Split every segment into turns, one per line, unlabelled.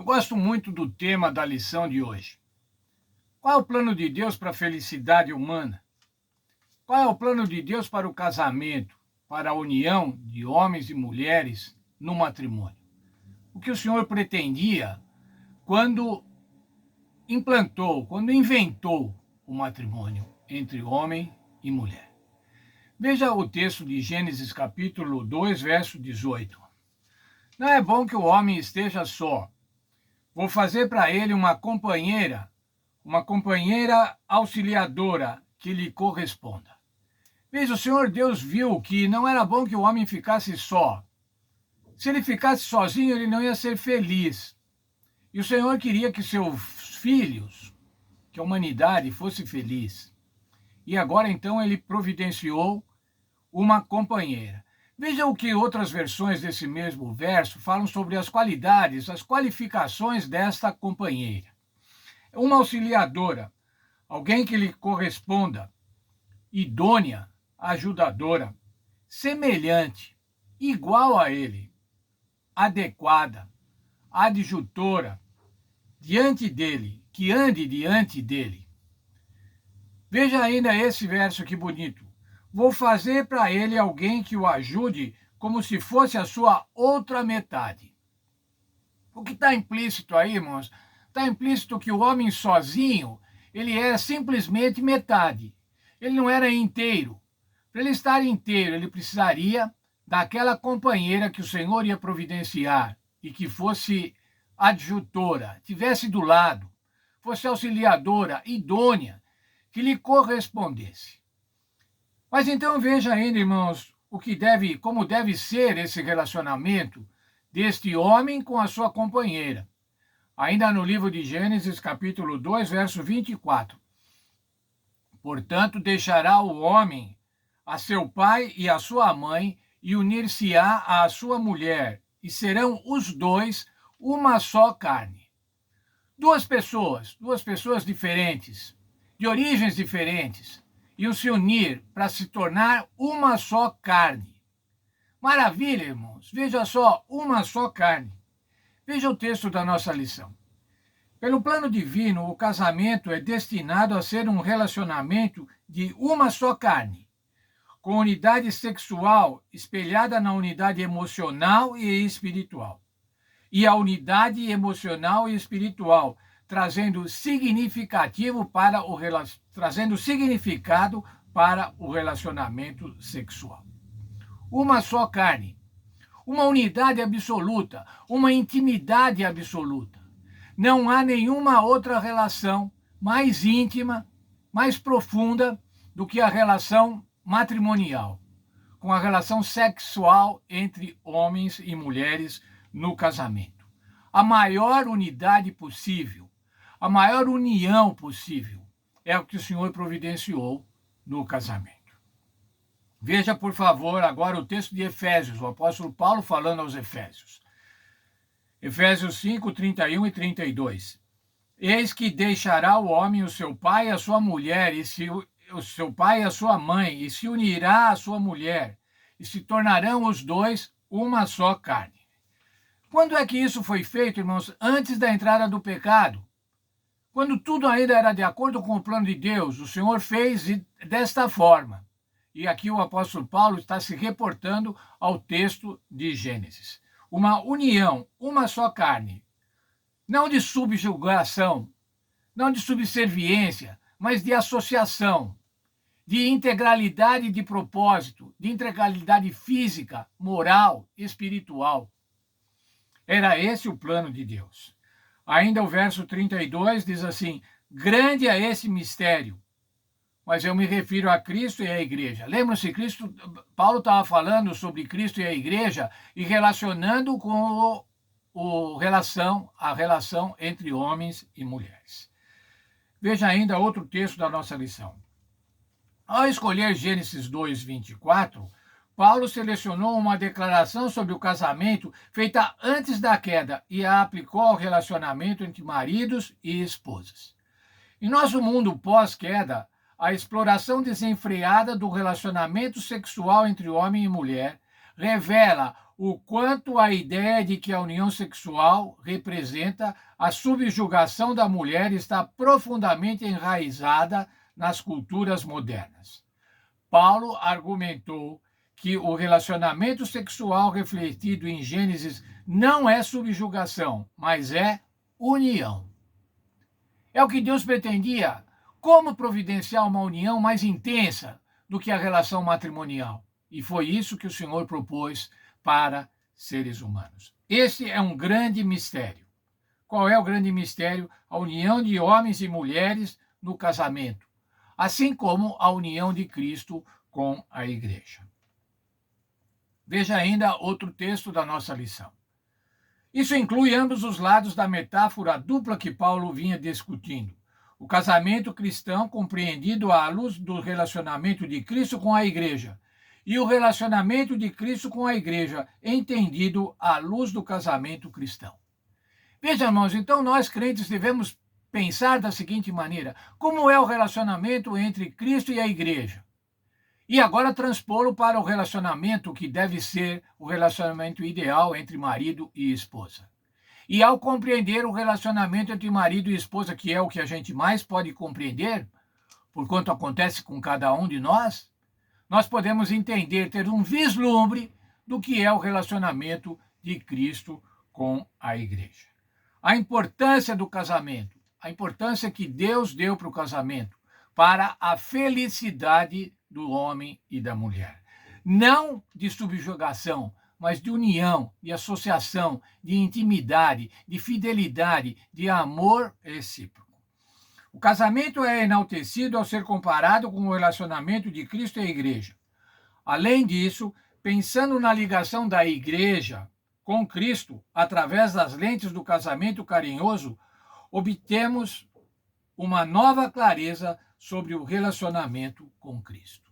Eu gosto muito do tema da lição de hoje. Qual é o plano de Deus para a felicidade humana? Qual é o plano de Deus para o casamento, para a união de homens e mulheres no matrimônio? O que o Senhor pretendia quando quando inventou o matrimônio entre homem e mulher? Veja o texto de Gênesis capítulo 2, verso 18. Não é bom que o homem esteja só. Vou fazer para ele uma companheira auxiliadora que lhe corresponda. Veja, o Senhor Deus viu que não era bom que o homem ficasse só. Se ele ficasse sozinho, ele não ia ser feliz. E o Senhor queria que seus filhos, que a humanidade fosse feliz. E agora, então, ele providenciou uma companheira. Veja o que outras versões desse mesmo verso falam sobre as qualidades, as qualificações desta companheira. Uma auxiliadora, alguém que lhe corresponda, idônea, ajudadora, semelhante, igual a ele, adequada, adjutora, diante dele, que ande diante dele. Veja ainda esse verso que bonito. Vou fazer para ele alguém que o ajude como se fosse a sua outra metade. O que está implícito aí, irmãos? Está implícito que o homem sozinho, ele era simplesmente metade. Ele não era inteiro. Para ele estar inteiro, ele precisaria daquela companheira que o Senhor ia providenciar e que fosse adjutora, tivesse do lado, fosse auxiliadora, idônea, que lhe correspondesse. Mas então veja ainda, irmãos, como deve ser esse relacionamento deste homem com a sua companheira. Ainda no livro de Gênesis, capítulo 2, verso 24. Portanto, deixará o homem a seu pai e a sua mãe e unir-se-á à sua mulher, e serão os dois uma só carne. Duas pessoas diferentes, de origens diferentes, iam se unir para se tornar uma só carne. Maravilha, irmãos. Veja só, uma só carne. Veja o texto da nossa lição. Pelo plano divino, o casamento é destinado a ser um relacionamento de uma só carne, com unidade sexual espelhada na unidade emocional e espiritual. E a unidade emocional e espiritual trazendo significado para o relacionamento sexual. Uma só carne, uma unidade absoluta, uma intimidade absoluta. Não há nenhuma outra relação mais íntima, mais profunda do que a relação matrimonial, com a relação sexual entre homens e mulheres no casamento. A maior unidade possível, a maior união possível é o que o Senhor providenciou no casamento. Veja, por favor, agora o texto de Efésios, o apóstolo Paulo falando aos Efésios. Efésios 5, 31 e 32. Eis que deixará o homem o seu pai e a sua mulher, o seu pai e a sua mãe, e se unirá à sua mulher, e se tornarão os dois uma só carne. Quando é que isso foi feito, irmãos? Antes da entrada do pecado. Quando tudo ainda era de acordo com o plano de Deus, o Senhor fez desta forma. E aqui o apóstolo Paulo está se reportando ao texto de Gênesis. Uma união, uma só carne. Não de subjugação, não de subserviência, mas de associação, de integralidade de propósito, de integralidade física, moral, espiritual. Era esse o plano de Deus. Ainda o verso 32 diz assim: grande é esse mistério, mas eu me refiro a Cristo e à igreja. Lembram-se, Paulo estava falando sobre Cristo e a igreja e relacionando com a relação entre homens e mulheres. Veja ainda outro texto da nossa lição. Ao escolher Gênesis 2, 24, Paulo selecionou uma declaração sobre o casamento feita antes da queda e a aplicou ao relacionamento entre maridos e esposas. Em nosso mundo pós-queda, a exploração desenfreada do relacionamento sexual entre homem e mulher revela o quanto a ideia de que a união sexual representa a subjugação da mulher está profundamente enraizada nas culturas modernas. Paulo argumentou que o relacionamento sexual refletido em Gênesis não é subjugação, mas é união. É o que Deus pretendia. Como providenciar uma união mais intensa do que a relação matrimonial? E foi isso que o Senhor propôs para seres humanos. Esse é um grande mistério. Qual é o grande mistério? A união de homens e mulheres no casamento, assim como a união de Cristo com a igreja. Veja ainda outro texto da nossa lição. Isso inclui ambos os lados da metáfora dupla que Paulo vinha discutindo. O casamento cristão compreendido à luz do relacionamento de Cristo com a igreja, e o relacionamento de Cristo com a igreja entendido à luz do casamento cristão. Veja, irmãos, então nós crentes devemos pensar da seguinte maneira: como é o relacionamento entre Cristo e a igreja? E agora transpô-lo para o relacionamento que deve ser o relacionamento ideal entre marido e esposa. E ao compreender o relacionamento entre marido e esposa, que é o que a gente mais pode compreender, porquanto acontece com cada um de nós podemos entender, ter um vislumbre do que é o relacionamento de Cristo com a igreja. A importância do casamento, a importância que Deus deu para o casamento, para a felicidade do homem e da mulher. Não de subjugação, mas de união, de associação, de intimidade, de fidelidade, de amor recíproco. O casamento é enaltecido ao ser comparado com o relacionamento de Cristo e a igreja. Além disso, pensando na ligação da igreja com Cristo através das lentes do casamento carinhoso, obtemos uma nova clareza sobre o relacionamento com Cristo.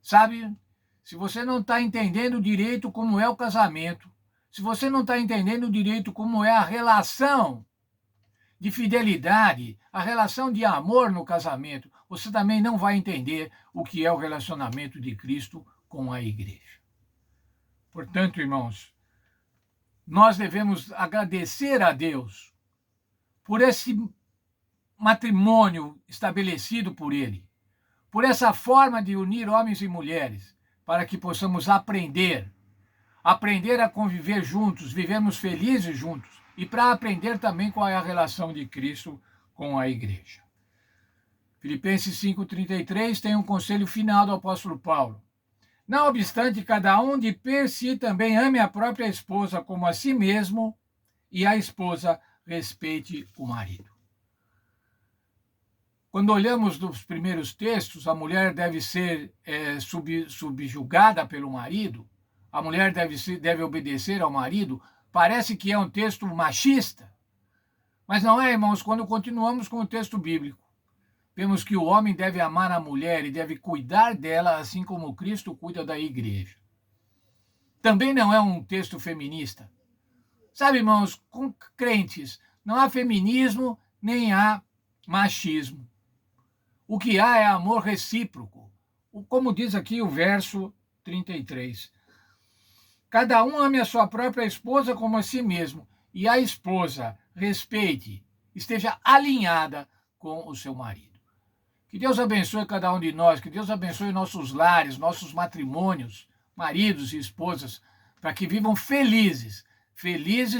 Sabe, se você não está entendendo direito como é o casamento, se você não está entendendo direito como é a relação de fidelidade, a relação de amor no casamento, você também não vai entender o que é o relacionamento de Cristo com a igreja. Portanto, irmãos, nós devemos agradecer a Deus por esse matrimônio estabelecido por Ele, por essa forma de unir homens e mulheres, para que possamos aprender a conviver juntos, vivermos felizes juntos, e para aprender também qual é a relação de Cristo com a igreja. Filipenses 5,33 tem um conselho final do apóstolo Paulo. Não obstante, cada um de per si também ame a própria esposa como a si mesmo, e a esposa respeite o marido. Quando olhamos nos primeiros textos, a mulher deve ser subjugada pelo marido, a mulher deve obedecer ao marido. Parece que é um texto machista, mas não é, irmãos. Quando continuamos com o texto bíblico, vemos que o homem deve amar a mulher e deve cuidar dela, assim como Cristo cuida da igreja. Também não é um texto feminista. Sabe, irmãos, com crentes não há feminismo nem há machismo. O que há é amor recíproco, como diz aqui o verso 33. Cada um ame a sua própria esposa como a si mesmo, e a esposa respeite, esteja alinhada com o seu marido. Que Deus abençoe cada um de nós, que Deus abençoe nossos lares, nossos matrimônios, maridos e esposas, para que vivam felizes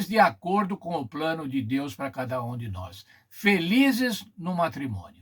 de acordo com o plano de Deus para cada um de nós. Felizes no matrimônio.